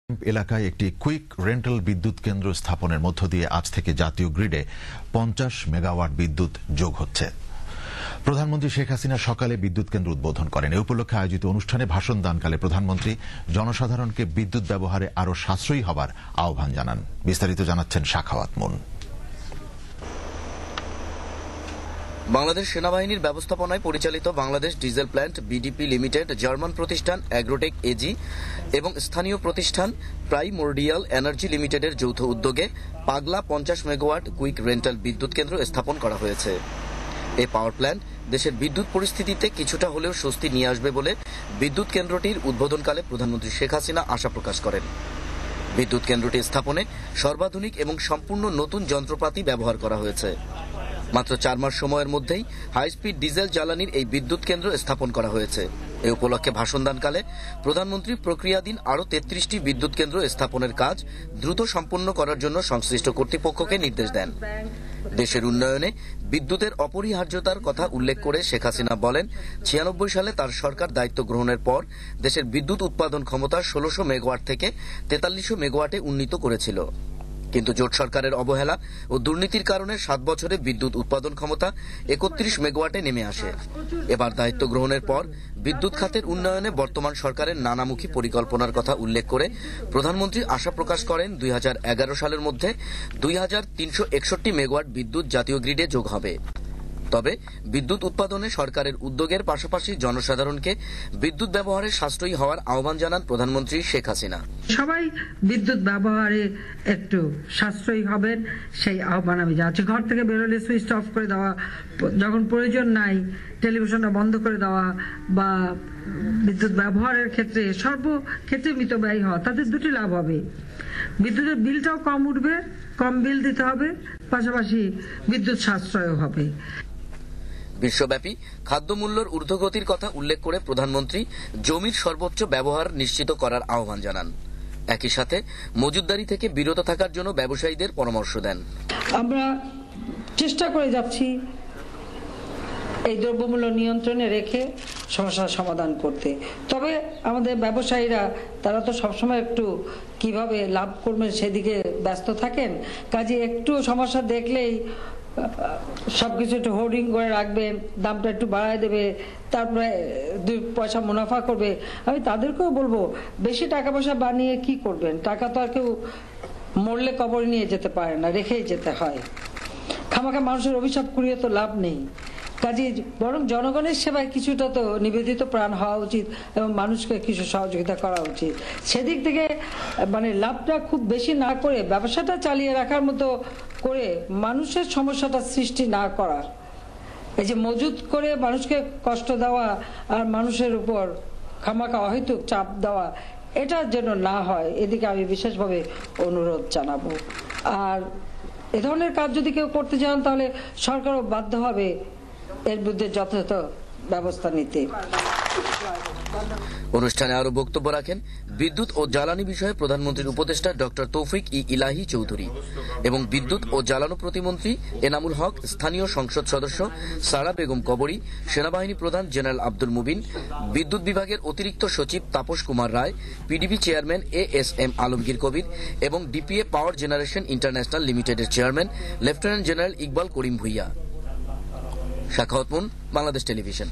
এলাকায় একটি quick rental বিদ্যুৎ কেন্দ্র স্থাপনের মধ্য দিয়ে আজ থেকে জাতীয় গ্রিডে 50 মেগাওয়াট বিদ্যুৎ যোগ হচ্ছে। প্রধানমন্ত্রী শেখ হাসিনা সকালে বিদ্যুৎ কেন্দ্র উদ্বোধন করেন। এ উপলক্ষে আয়োজিত অনুষ্ঠানে ভাষণ দানকালে প্রধানমন্ত্রী জনসাধারণকে বিদ্যুৎ ব্যবহারে আরও সাশ্রয়ী হবার আহ্বান জানান। বিস্তারিত জানাচ্ছেন সাখাওয়াত মুন। বাংলাদেশ সেনাবাহিনীর ব্যবস্থাপনায় পরিচালিত Bangladesh diesel plant BDP limited, German প্রতিষ্ঠান অ্যাগ্রোটেক এজি এবং স্থানীয় প্রতিষ্ঠান প্রাইমোর্ডিয়াল এনার্জি লিমিটেডের যৌথ উদ্যোগে পাগলা 50 মেগাওয়াট কুইক রেন্টাল বিদ্যুৎ কেন্দ্র স্থাপন করা হয়েছে। এই পাওয়ার প্ল্যান্ট দেশের বিদ্যুৎ পরিস্থিতিতে কিছুটা হলেও স্বস্তি নিয়ে আসবে বলে বিদ্যুৎ কেন্দ্রটির উদ্বোধনকালে প্রধানমন্ত্রী শেখ হাসিনা আশা প্রকাশ করেন। বিদ্যুৎ কেন্দ্রটি স্থাপনে সর্বাধুনিক এবং সম্পূর্ণ নতুন যন্ত্রপাতি ব্যবহার করা হয়েছে। মাত্র 4 মাস সময়ের মধ্যেই হাই স্পিড ডিজেল জ্বালানির এই বিদ্যুৎ কেন্দ্র স্থাপন করা হয়েছে। এই উপলক্ষে ভাষণ দানকালে প্রধানমন্ত্রী প্রক্রিয়াধীন আরও 33টি বিদ্যুৎ কেন্দ্র স্থাপনের কাজ দ্রুত সম্পন্ন করার জন্য সংশ্লিষ্ট কর্তৃপক্ষকে নির্দেশ দেন। দেশের উন্নয়নে বিদ্যুতের অপরিহার্যতার কথা উল্লেখ করে শেখ হাসিনা বলেন, 96 সালে তার সরকার দায়িত্ব গ্রহণের পর দেশের বিদ্যুৎ উৎপাদন ক্ষমতা 1600 মেগাওয়াট থেকে 4300 মেগাওয়াটে উন্নীত করেছিল। কিন্তু জোট সরকারের অবহেলা ও দুর্নীতির কারণে 7 বছরে বিদ্যুৎ উৎপাদন ক্ষমতা 31 মেগাওয়াটে নেমে আসে। এবার দায়িত্ব গ্রহণের পর বিদ্যুৎ খাতের উন্নয়নে বর্তমান সরকারের নানামুখী পরিকল্পনার কথা উল্লেখ করে প্রধানমন্ত্রী আশা প্রকাশ করেন 2011 সালের মধ্যে 2361 মেগাওয়াট বিদ্যুৎ জাতীয় গ্রিডে যোগ হবে। তবে বিদ্যুৎ উৎপাদনে সরকারের উদ্যোগের পাশাপাশি জনসাধারণকে বিদ্যুৎ ব্যবহারে সাশ্রয়ী হওয়ার আহ্বান জানান প্রধানমন্ত্রী শেখ হাসিনা। সবাই বিদ্যুৎ ব্যবহারে একটু সাশ্রয়ী হবেন, সেই আহ্বান আমি জানাচ্ছি। ঘর থেকে বেরোলে সুইচ অফ করে দেওয়া, যখন প্রয়োজন নাই টেলিভিশনটা বন্ধ করে দেওয়া বা বিদ্যুৎ ব্যবহারের ক্ষেত্রে সর্বক্ষেত্রে মিতব্যয়ী হওয়া, তাদের দুটি লাভ হবে। বিদ্যুতের বিলটাও কম উঠবে, কম বিল দিতে হবে, পাশাপাশি বিদ্যুৎ সাশ্রয়ও হবে। বিশ্বব্যাপী খাদ্যমূল্যের ঊর্ধ্বগতির কথা উল্লেখ করে প্রধানমন্ত্রী জমির সর্বোচ্চ ব্যবহার নিশ্চিত করার আহ্বান জানান। একই সাথে মজুতদারি থেকে বিরত থাকার জন্য ব্যবসায়ীদের পরামর্শ দেন। আমরা চেষ্টা করে যাচ্ছি এই দ্রব্যমূল্য নিয়ন্ত্রণে রেখে সমস্যার সমাধান করতে। তবে আমাদের ব্যবসায়ীরা তারা তো সবসময় একটু কিভাবে লাভ করবেন সেদিকে ব্যস্ত থাকেন। কাজে একটু সমস্যা দেখলেই সবকিছু একটু হোর্ডিং করে রাখবেন, দামটা একটু বাড়ায় দেবে, তারপরে 2 পয়সা মুনাফা করবে। আমি তাদেরকেও বলবো, বেশি টাকা পয়সা বানিয়ে কি করবেন? টাকা তো আর কেউ মরলে কবরে নিয়ে যেতে পারে না, রেখেই যেতে হয়। খামাখা মানুষের অভিশাপ করিয়ে তো লাভ নেই। কাজে বরং জনগণের সেবায় কিছুটা তো নিবেদিত প্রাণ হওয়া উচিত এবং মানুষকে কিছু সহযোগিতা করা উচিত। সেদিক থেকে লাভটা খুব বেশি না করে ব্যবসাটা চালিয়ে রাখার মতো করে মানুষের সমস্যাটা সৃষ্টি না করা, এই যে মজুত করে মানুষকে কষ্ট দেওয়া আর মানুষের উপর খামাখা অহেতুক চাপ দেওয়া, এটা যেন না হয়, এদিকে আমি বিশেষভাবে অনুরোধ জানাবো। আর এ ধরনের কাজ যদি কেউ করতে চান তাহলে সরকারও বাধ্য হবে এর বিরুদ্ধে যথাযথ ব্যবস্থা নিতে। অনুষ্ঠানে আরো বক্তব্য রাখেন বিদ্যুৎ ও জ্বালানি বিষয়ে প্রধানমন্ত্রীর উপদেষ্টা ডক্টর তৌফিক ইলাহি চৌধুরী এবং বিদ্যুৎ ও জ্বালানি প্রতিমন্ত্রী এনামুল হক, স্থানীয় সংসদ সদস্য সারা বেগম কবরী, সেনাবাহিনী প্রধান জেনারেল আব্দুল মুবিন, বিদ্যুৎ বিভাগের অতিরিক্ত সচিব Tapas Kumar Roy, PDB chairman ASM Alamgir Kabir এবং ডিপিএ পাওয়ার জেনারেশন ইন্টারন্যাশনাল লিমিটেডের chairman lieutenant general Iqbal Karim Bhuiyan. Sakhawat Mun, Bangladesh television.